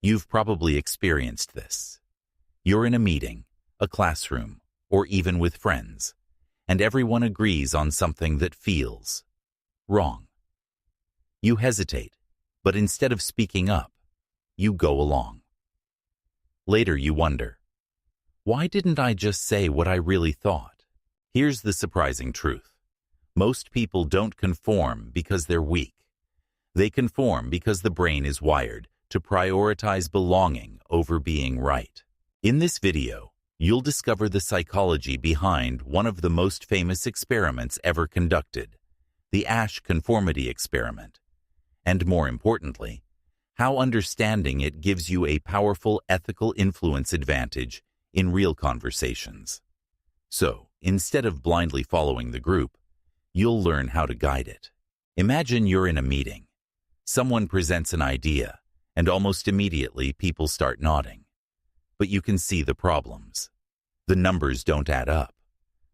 You've probably experienced this. You're in a meeting, a classroom, or even with friends, and everyone agrees on something that feels wrong. You hesitate, but instead of speaking up, you go along. Later you wonder, why didn't I just say what I really thought? Here's the surprising truth. Most people don't conform because they're weak. They conform because the brain is wired to prioritize belonging over being right. In this video, you'll discover the psychology behind one of the most famous experiments ever conducted, the Asch Conformity Experiment, and more importantly, how understanding it gives you a powerful ethical influence advantage in real conversations. So, instead of blindly following the group, you'll learn how to guide it. Imagine you're in a meeting. Someone presents an idea, and almost immediately people start nodding. But you can see the problems. The numbers don't add up.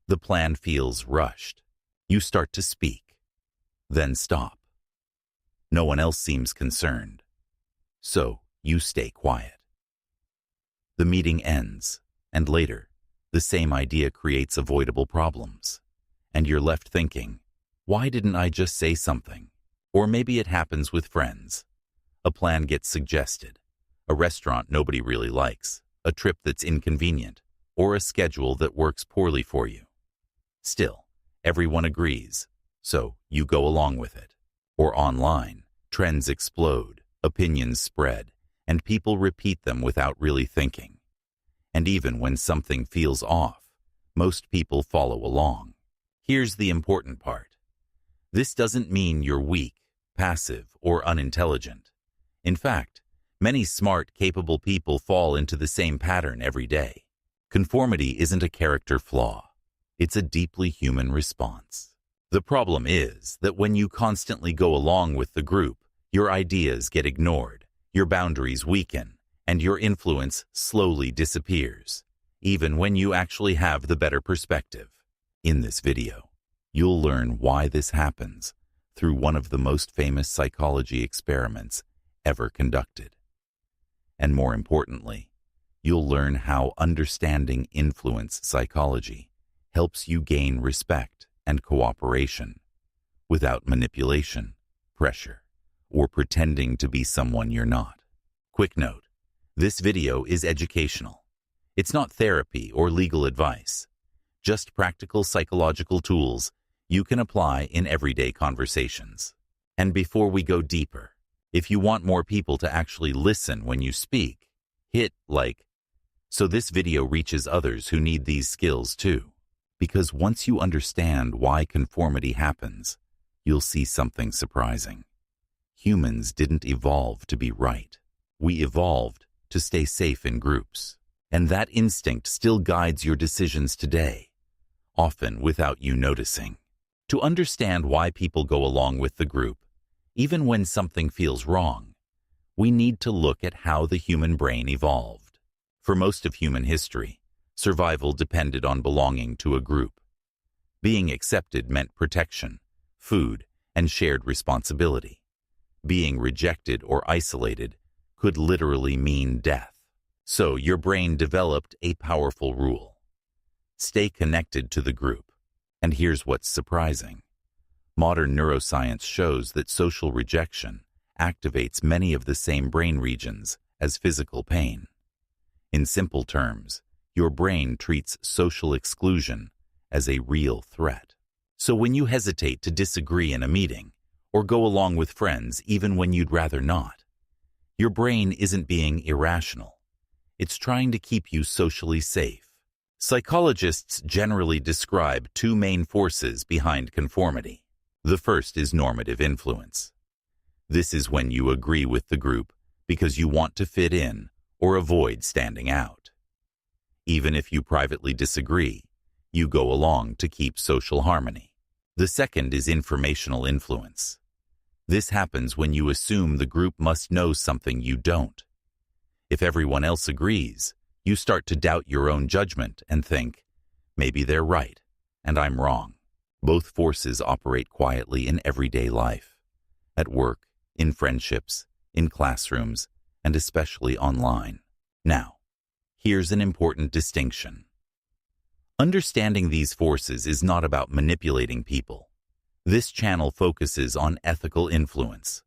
The plan feels rushed. You start to speak, then stop. No one else seems concerned, so you stay quiet. The meeting ends, and later, the same idea creates avoidable problems. And you're left thinking, why didn't I just say something? Or maybe it happens with friends. A plan gets suggested, a restaurant nobody really likes, a trip that's inconvenient, or a schedule that works poorly for you. Still, everyone agrees, so you go along with it. Or online, trends explode, opinions spread, and people repeat them without really thinking. And even when something feels off, most people follow along. Here's the important part. This doesn't mean you're weak, passive, or unintelligent. In fact, many smart, capable people fall into the same pattern every day. Conformity isn't a character flaw. It's a deeply human response. The problem is that when you constantly go along with the group, your ideas get ignored, your boundaries weaken, and your influence slowly disappears, even when you actually have the better perspective. In this video, you'll learn why this happens through one of the most famous psychology experiments ever conducted. And more importantly, you'll learn how understanding influence psychology helps you gain respect and cooperation without manipulation, pressure, or pretending to be someone you're not. Quick note, this video is educational. It's not therapy or legal advice, just practical psychological tools you can apply in everyday conversations. And before we go deeper, if you want more people to actually listen when you speak, hit like, so this video reaches others who need these skills too. Because once you understand why conformity happens, you'll see something surprising. Humans didn't evolve to be right. We evolved to stay safe in groups. And that instinct still guides your decisions today, often without you noticing. To understand why people go along with the group, even when something feels wrong, we need to look at how the human brain evolved. For most of human history, survival depended on belonging to a group. Being accepted meant protection, food, and shared responsibility. Being rejected or isolated could literally mean death. So your brain developed a powerful rule. Stay connected to the group. And here's what's surprising. Modern neuroscience shows that social rejection activates many of the same brain regions as physical pain. In simple terms, your brain treats social exclusion as a real threat. So when you hesitate to disagree in a meeting, or go along with friends even when you'd rather not, your brain isn't being irrational. It's trying to keep you socially safe. Psychologists generally describe two main forces behind conformity. The first is normative influence. This is when you agree with the group because you want to fit in or avoid standing out. Even if you privately disagree, you go along to keep social harmony. The second is informational influence. This happens when you assume the group must know something you don't. If everyone else agrees, you start to doubt your own judgment and think, maybe they're right, and I'm wrong. Both forces operate quietly in everyday life, at work, in friendships, in classrooms, and especially online. Now, here's an important distinction. Understanding these forces is not about manipulating people. This channel focuses on ethical influence,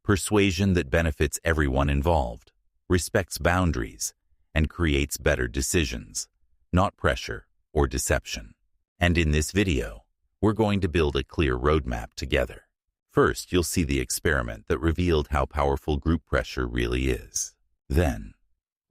persuasion that benefits everyone involved, respects boundaries, and creates better decisions, not pressure or deception. And in this video, we're going to build a clear roadmap together. First, you'll see the experiment that revealed how powerful group pressure really is. Then,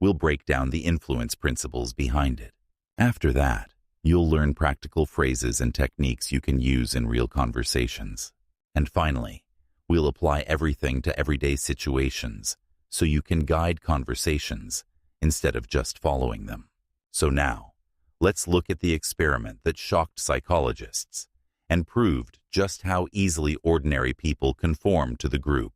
we'll break down the influence principles behind it. After that, you'll learn practical phrases and techniques you can use in real conversations. And finally, we'll apply everything to everyday situations so you can guide conversations instead of just following them. So now, let's look at the experiment that shocked psychologists and proved just how easily ordinary people conform to the group.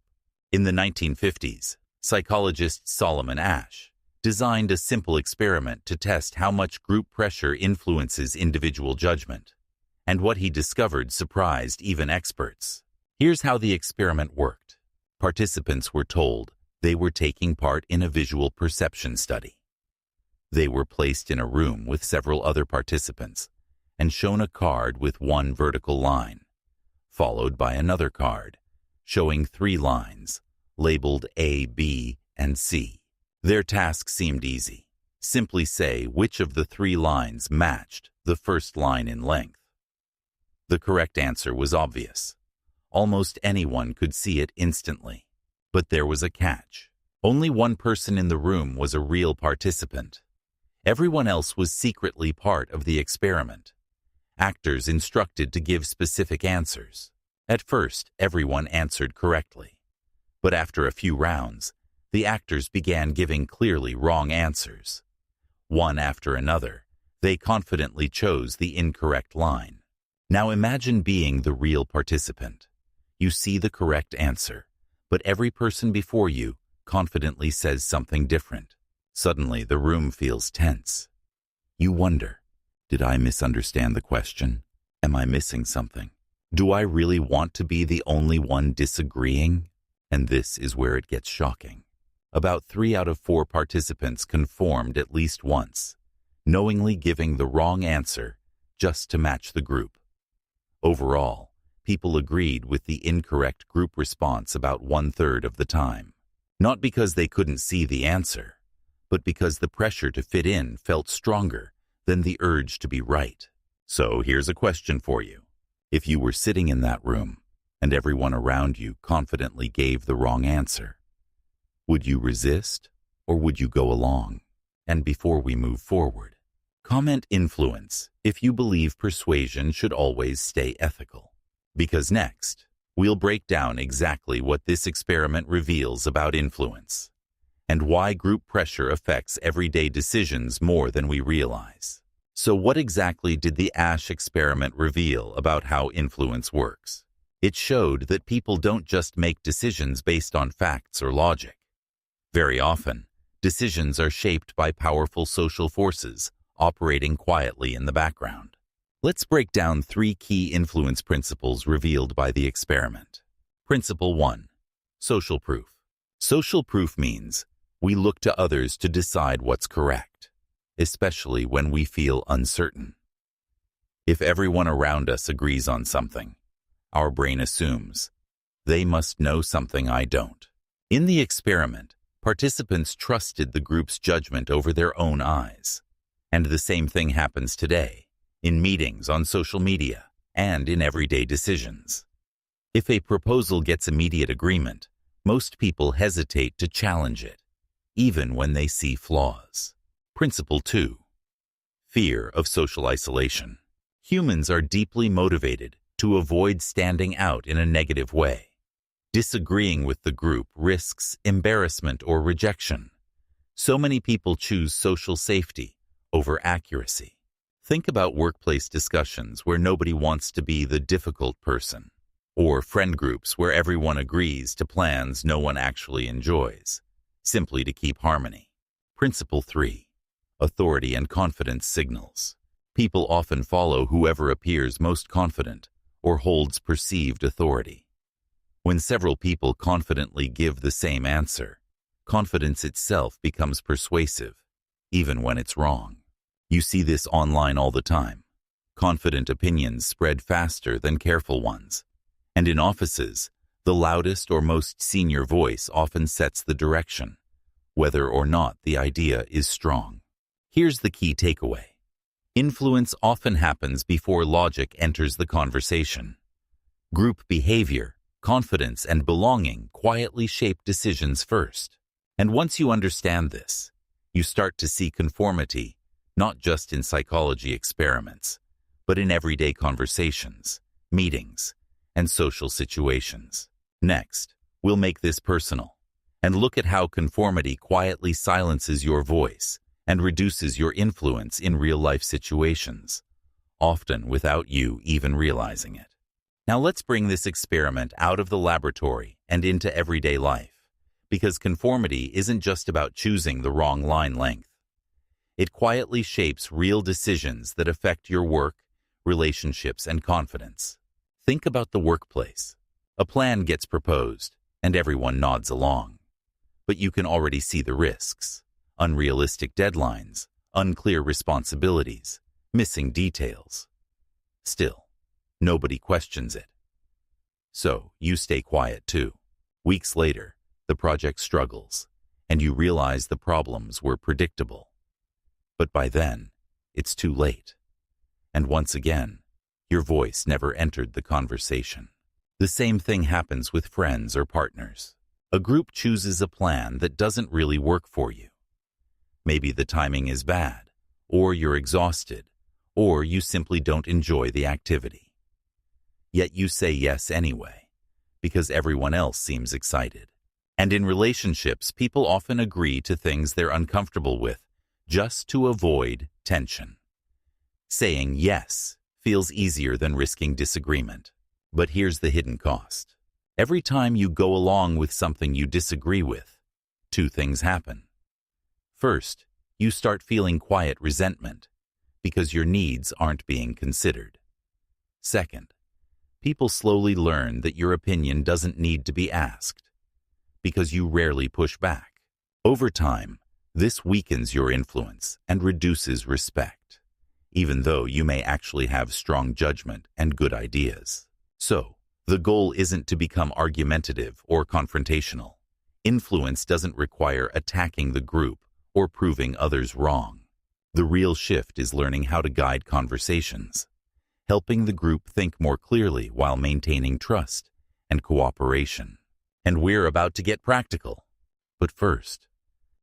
In the 1950s, psychologist Solomon Asch designed a simple experiment to test how much group pressure influences individual judgment, and what he discovered surprised even experts. Here's how the experiment worked. Participants were told they were taking part in a visual perception study. They were placed in a room with several other participants and shown a card with one vertical line, followed by another card showing 3 lines labeled A, B, and C. Their task seemed easy. Simply say which of the 3 lines matched the first line in length. The correct answer was obvious. Almost anyone could see it instantly. But there was a catch. Only one person in the room was a real participant. Everyone else was secretly part of the experiment. Actors instructed to give specific answers. At first, everyone answered correctly. But after a few rounds, the actors began giving clearly wrong answers. One after another, they confidently chose the incorrect line. Now imagine being the real participant. You see the correct answer, but every person before you confidently says something different. Suddenly, the room feels tense. You wonder, did I misunderstand the question? Am I missing something? Do I really want to be the only one disagreeing? And this is where it gets shocking. About 3 out of 4 participants conformed at least once, knowingly giving the wrong answer just to match the group. Overall, people agreed with the incorrect group response about 1/3 of the time. Not because they couldn't see the answer, but because the pressure to fit in felt stronger than the urge to be right. So here's a question for you. If you were sitting in that room and everyone around you confidently gave the wrong answer, would you resist or would you go along? And before we move forward, comment influence if you believe persuasion should always stay ethical. Because next, we'll break down exactly what this experiment reveals about influence and why group pressure affects everyday decisions more than we realize. So what exactly did the Asch experiment reveal about how influence works? It showed that people don't just make decisions based on facts or logic. Very often, decisions are shaped by powerful social forces operating quietly in the background. Let's break down 3 key influence principles revealed by the experiment. Principle 1. Social proof. Social proof means we look to others to decide what's correct, especially when we feel uncertain. If everyone around us agrees on something, our brain assumes, they must know something I don't. In the experiment, participants trusted the group's judgment over their own eyes. And the same thing happens today, in meetings, on social media, and in everyday decisions. If a proposal gets immediate agreement, most people hesitate to challenge it, even when they see flaws. Principle 2. Fear of social isolation. Humans are deeply motivated to avoid standing out in a negative way. Disagreeing with the group risks embarrassment or rejection. So many people choose social safety over accuracy. Think about workplace discussions where nobody wants to be the difficult person, or friend groups where everyone agrees to plans no one actually enjoys, simply to keep harmony. Principle 3. Authority and confidence signals. People often follow whoever appears most confident or holds perceived authority. When several people confidently give the same answer, confidence itself becomes persuasive, even when it's wrong. You see this online all the time. Confident opinions spread faster than careful ones. And in offices, the loudest or most senior voice often sets the direction, whether or not the idea is strong. Here's the key takeaway. Influence often happens before logic enters the conversation. Group behavior, confidence, and belonging quietly shape decisions first. And once you understand this, you start to see conformity not just in psychology experiments, but in everyday conversations, meetings, and social situations. Next, we'll make this personal and look at how conformity quietly silences your voice and reduces your influence in real-life situations, often without you even realizing it. Now let's bring this experiment out of the laboratory and into everyday life, because conformity isn't just about choosing the wrong line length. It quietly shapes real decisions that affect your work, relationships, and confidence. Think about the workplace. A plan gets proposed, and everyone nods along. But you can already see the risks: unrealistic deadlines, unclear responsibilities, missing details. Still, nobody questions it. So you stay quiet too. Weeks later, the project struggles, and you realize the problems were predictable. But by then, it's too late. And once again, your voice never entered the conversation. The same thing happens with friends or partners. A group chooses a plan that doesn't really work for you. Maybe the timing is bad, or you're exhausted, or you simply don't enjoy the activity. Yet you say yes anyway, because everyone else seems excited. And in relationships, people often agree to things they're uncomfortable with, just to avoid tension. Saying yes feels easier than risking disagreement. But here's the hidden cost. Every time you go along with something you disagree with, two things happen. First, you start feeling quiet resentment because your needs aren't being considered. Second, people slowly learn that your opinion doesn't need to be asked because you rarely push back. Over time, this weakens your influence and reduces respect, even though you may actually have strong judgment and good ideas. So, the goal isn't to become argumentative or confrontational. Influence doesn't require attacking the group or proving others wrong. The real shift is learning how to guide conversations, helping the group think more clearly while maintaining trust and cooperation. And we're about to get practical. But first,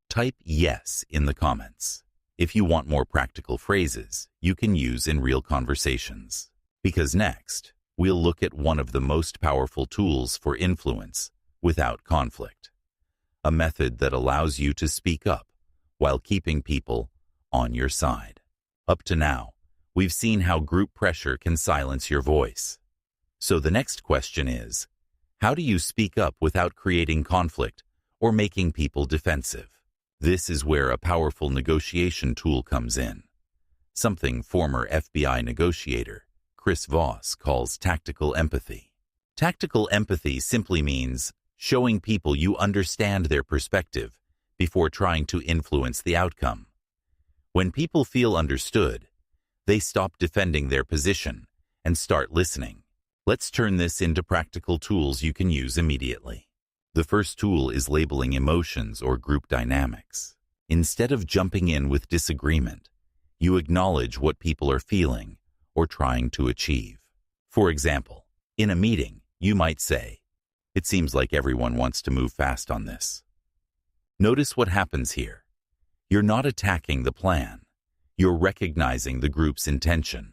type yes in the comments if you want more practical phrases you can use in real conversations. Because next, we'll look at one of the most powerful tools for influence without conflict. A method that allows you to speak up while keeping people on your side. Up to now, we've seen how group pressure can silence your voice. So the next question is, how do you speak up without creating conflict or making people defensive? This is where a powerful negotiation tool comes in, something former FBI negotiator Chris Voss calls tactical empathy. Tactical empathy simply means showing people you understand their perspective before trying to influence the outcome. When people feel understood, they stop defending their position and start listening. Let's turn this into practical tools you can use immediately. The first tool is labeling emotions or group dynamics. Instead of jumping in with disagreement, you acknowledge what people are feeling or trying to achieve. For example, in a meeting, you might say, "It seems like everyone wants to move fast on this." Notice what happens here. You're not attacking the plan. You're recognizing the group's intention.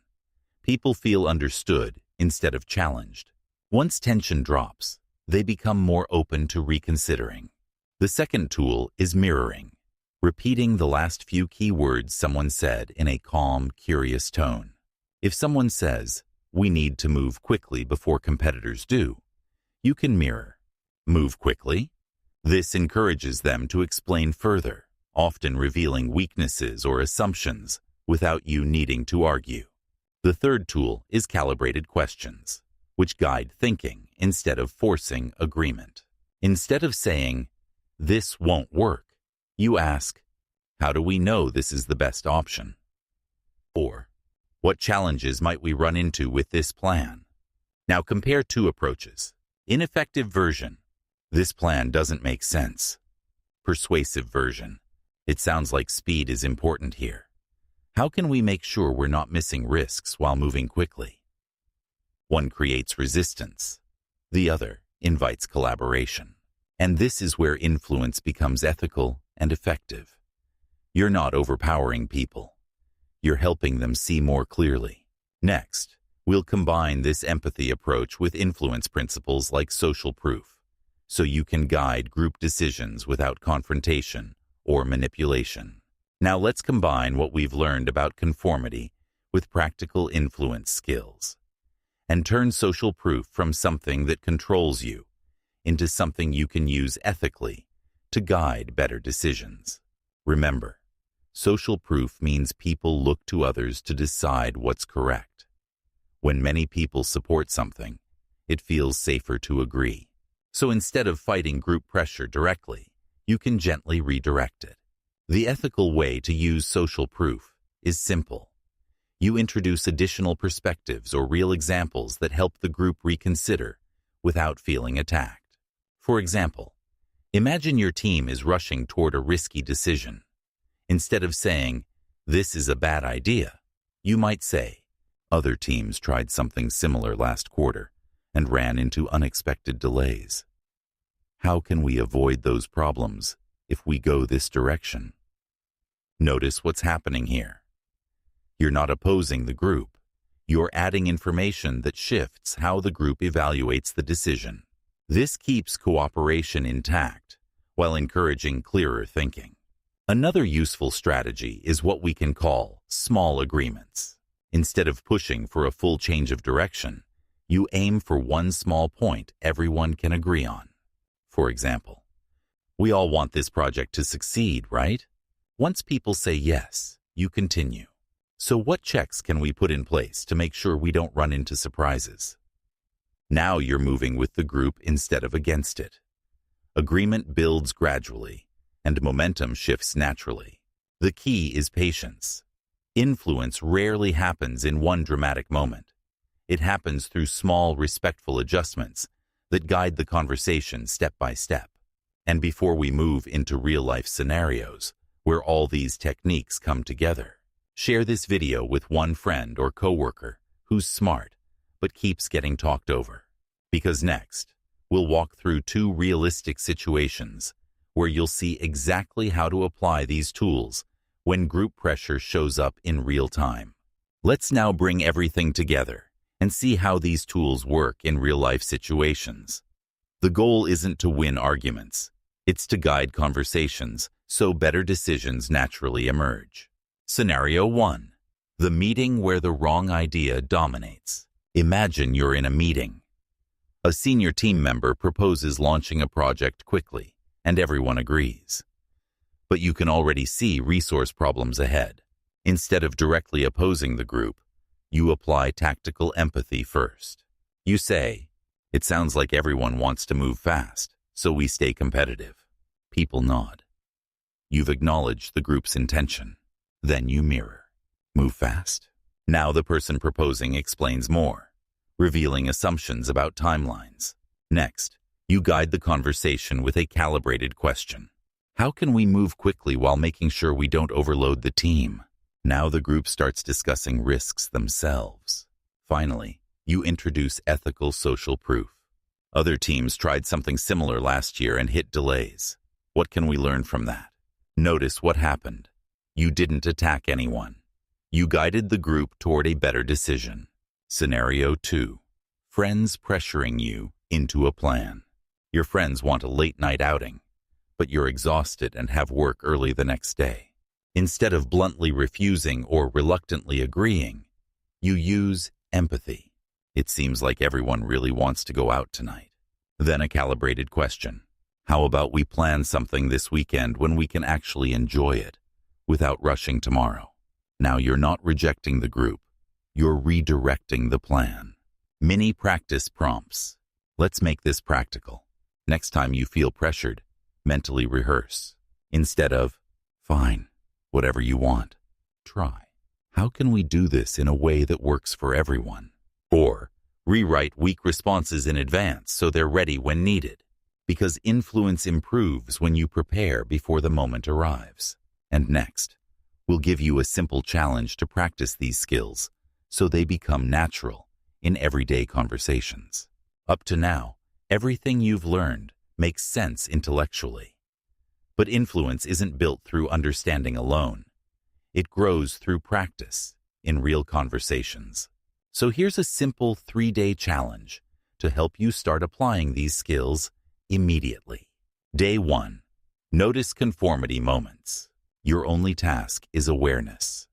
People feel understood instead of challenged. Once tension drops, they become more open to reconsidering. The second tool is mirroring, repeating the last few key words someone said in a calm, curious tone. If someone says, "We need to move quickly before competitors do," you can mirror, "Move quickly?" This encourages them to explain further, often revealing weaknesses or assumptions without you needing to argue. The third tool is calibrated questions, which guide thinking instead of forcing agreement. Instead of saying, this won't work, you ask, how do we know this is the best option? Or, what challenges might we run into with this plan? Now compare two approaches. Ineffective version. This plan doesn't make sense. Persuasive version. It sounds like speed is important here. How can we make sure we're not missing risks while moving quickly? One creates resistance. The other invites collaboration. And this is where influence becomes ethical and effective. You're not overpowering people. You're helping them see more clearly. Next, we'll combine this empathy approach with influence principles like social proof, so you can guide group decisions without confrontation or manipulation. Now let's combine what we've learned about conformity with practical influence skills, and turn social proof from something that controls you into something you can use ethically to guide better decisions. Remember, social proof means people look to others to decide what's correct. When many people support something, it feels safer to agree. So instead of fighting group pressure directly, you can gently redirect it. The ethical way to use social proof is simple. You introduce additional perspectives or real examples that help the group reconsider without feeling attacked. For example, imagine your team is rushing toward a risky decision. Instead of saying, "This is a bad idea," you might say, "Other teams tried something similar last quarter and ran into unexpected delays. How can we avoid those problems if we go this direction?" Notice what's happening here. You're not opposing the group. You're adding information that shifts how the group evaluates the decision. This keeps cooperation intact while encouraging clearer thinking. Another useful strategy is what we can call small agreements. Instead of pushing for a full change of direction, you aim for one small point everyone can agree on. For example, we all want this project to succeed, right? Once people say yes, you continue. So what checks can we put in place to make sure we don't run into surprises? Now you're moving with the group instead of against it. Agreement builds gradually, and momentum shifts naturally. The key is patience. Influence rarely happens in one dramatic moment. It happens through small, respectful adjustments that guide the conversation step by step. And before we move into real-life scenarios where all these techniques come together, share this video with one friend or coworker who's smart but keeps getting talked over. Because next, we'll walk through two realistic situations where you'll see exactly how to apply these tools when group pressure shows up in real time. Let's now bring everything together and see how these tools work in real-life situations. The goal isn't to win arguments. It's to guide conversations so better decisions naturally emerge. Scenario 1. The meeting where the wrong idea dominates. Imagine you're in a meeting. A senior team member proposes launching a project quickly, and everyone agrees. But you can already see resource problems ahead. Instead of directly opposing the group, you apply tactical empathy first. You say, "It sounds like everyone wants to move fast, so we stay competitive." People nod. You've acknowledged the group's intention. Then you mirror. Move fast. Now the person proposing explains more, revealing assumptions about timelines. Next, you guide the conversation with a calibrated question. How can we move quickly while making sure we don't overload the team? Now the group starts discussing risks themselves. Finally, you introduce ethical social proof. Other teams tried something similar last year and hit delays. What can we learn from that? Notice what happened. You didn't attack anyone. You guided the group toward a better decision. Scenario 2. Friends pressuring you into a plan. Your friends want a late-night outing, but you're exhausted and have work early the next day. Instead of bluntly refusing or reluctantly agreeing, you use empathy. It seems like everyone really wants to go out tonight. Then a calibrated question. How about we plan something this weekend when we can actually enjoy it without rushing tomorrow? Now you're not rejecting the group. You're redirecting the plan. Mini practice prompts. Let's make this practical. Next time you feel pressured, Mentally rehearse. Instead of, fine, whatever you want, try. How can we do this in a way that works for everyone? Or rewrite weak responses in advance so they're ready when needed. Because influence improves when you prepare before the moment arrives. And next, we'll give you a simple challenge to practice these skills so they become natural in everyday conversations. Up to now, everything you've learned makes sense intellectually. But influence isn't built through understanding alone. It grows through practice in real conversations. So here's a simple 3-day challenge to help you start applying these skills immediately. Day 1. Notice conformity moments. Your only task is awareness.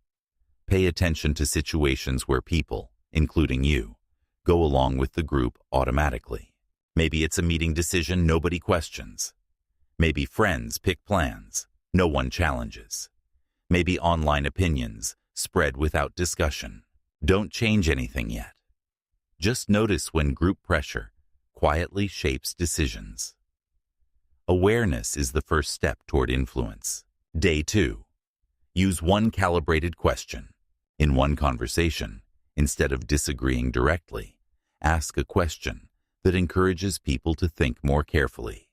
Pay attention to situations where people, including you, go along with the group automatically. Maybe it's a meeting decision nobody questions. Maybe friends pick plans no one challenges. Maybe online opinions spread without discussion. Don't change anything yet. Just notice when group pressure quietly shapes decisions. Awareness is the first step toward influence. Day 2. Use one calibrated question. In one conversation, instead of disagreeing directly, ask a question that encourages people to think more carefully.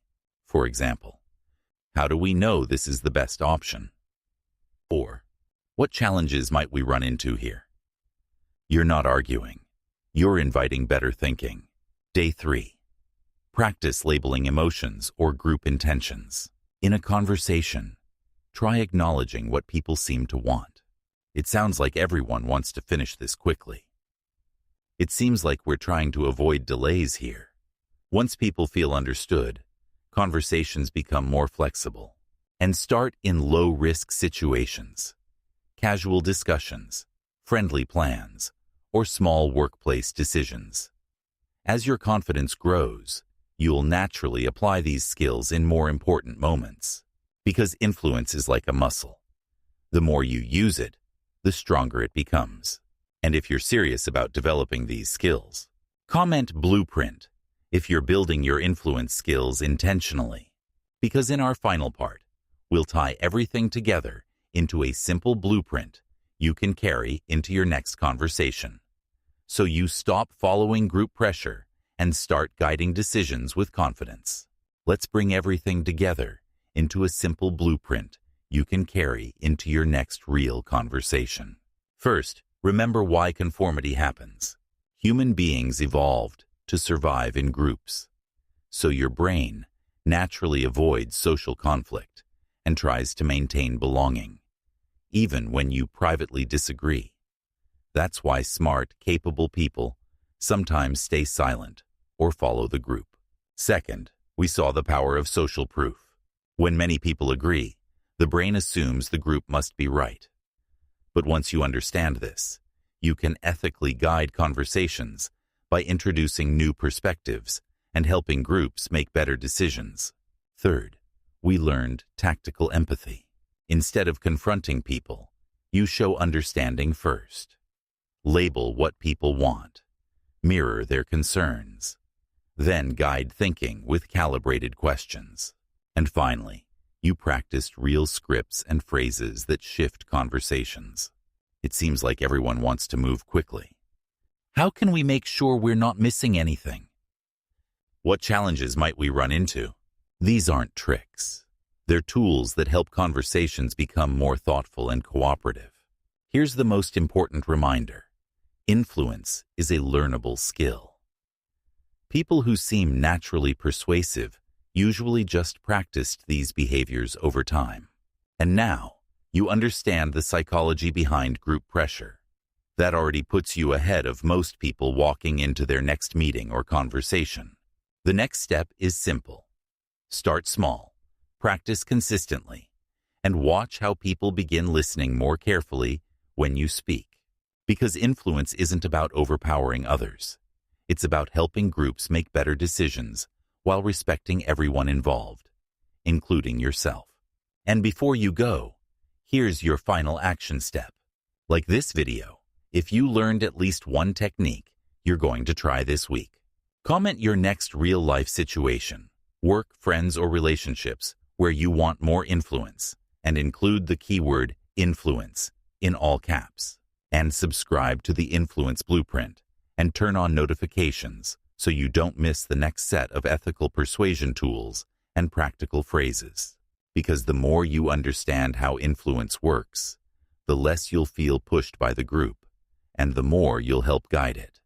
For example, how do we know this is the best option? Or, what challenges might we run into here? You're not arguing. You're inviting better thinking. Day 3. Practice labeling emotions or group intentions. In a conversation, try acknowledging what people seem to want. It sounds like everyone wants to finish this quickly. It seems like we're trying to avoid delays here. Once people feel understood, conversations become more flexible. And start in low-risk situations. Casual discussions, friendly plans, or small workplace decisions. As your confidence grows, you'll naturally apply these skills in more important moments. Because influence is like a muscle. The more you use it, the stronger it becomes. And if you're serious about developing these skills, comment blueprint if you're building your influence skills intentionally. Because in our final part, we'll tie everything together into a simple blueprint you can carry into your next conversation. So you stop following group pressure and start guiding decisions with confidence. Let's bring everything together into a simple blueprint you can carry into your next real conversation. First, remember why conformity happens. Human beings evolved to survive in groups. So your brain naturally avoids social conflict and tries to maintain belonging, even when you privately disagree. That's why smart, capable people sometimes stay silent or follow the group. Second, we saw the power of social proof. When many people agree, the brain assumes the group must be right. But once you understand this, you can ethically guide conversations by introducing new perspectives and helping groups make better decisions. Third, we learned tactical empathy. Instead of confronting people, you show understanding first. Label what people want. Mirror their concerns. Then guide thinking with calibrated questions. And finally, you practiced real scripts and phrases that shift conversations. It seems like everyone wants to move quickly. How can we make sure we're not missing anything? What challenges might we run into? These aren't tricks. They're tools that help conversations become more thoughtful and cooperative. Here's the most important reminder. Influence is a learnable skill. People who seem naturally persuasive usually just practiced these behaviors over time. And now, you understand the psychology behind group pressure. That already puts you ahead of most people walking into their next meeting or conversation. The next step is simple. Start small, practice consistently, and watch how people begin listening more carefully when you speak. Because influence isn't about overpowering others. It's about helping groups make better decisions while respecting everyone involved, including yourself. And before you go, here's your final action step. Like this video, if you learned at least one technique you're going to try this week, comment your next real-life situation, work, friends, or relationships, where you want more influence, and include the keyword influence in all caps. And subscribe to the Influence Blueprint and turn on notifications so you don't miss the next set of ethical persuasion tools and practical phrases. Because the more you understand how influence works, the less you'll feel pushed by the group, and the more you'll help guide it.